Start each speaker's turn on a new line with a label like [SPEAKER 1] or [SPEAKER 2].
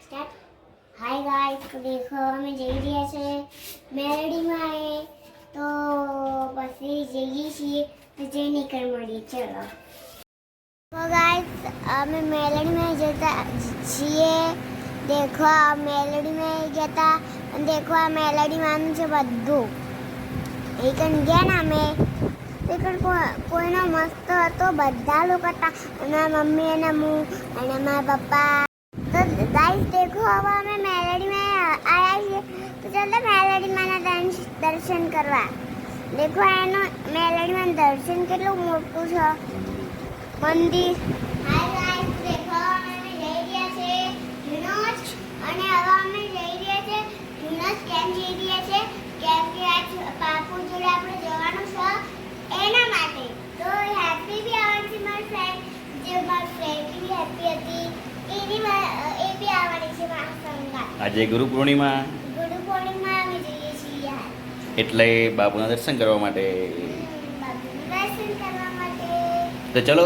[SPEAKER 1] Start. Hi guys, तो देखो हमें जई રહ્યા છે મેલડીમાં એ તો પછી જઈએ છીએ તો જઈને કર મળી ચલો। तो गाइस हमें मेलडी में जता છીએ। देखो आ मेलडी में जता અને देखो आ मेलडी માં છે બધું એકન ગયા ના મે એકન કોઈનો મસ્ત હતો, બધા લોકો હતા અને મમ્મી અને હું અને મારા પપ્પા। तो गाइस देखो अब हमें मेलडी में आया है तो चलो मेलडी में दर्शन करवा। देखो एनो मेलडी में दर्शन કેટલું મોટું છે મંદિર। હાય ગાइस देखो અમે જઈ રહ્યા છે યુનોસ અને હવે અમે જઈ રહ્યા છે યુનોસ કેમ જઈ રહ્યા છે કેમ કે આજ પાપુ જોડે આપણે જવાનું છે એના માટે। તો હેપી બી આવવાની મારી ફ્રેન્ડ જે મારી ફ્રેન્ડ બી હેપી હતી એની એ બી આવવાની છે મારા સંગાત।
[SPEAKER 2] આજે ગુરુ પૂર્ણિમા
[SPEAKER 1] અમે જઈએ છીએ
[SPEAKER 2] એટલે બાપુના દર્શન કરવા માટે।
[SPEAKER 1] બાપુના દર્શન કરવા માટે।
[SPEAKER 2] તો ચલો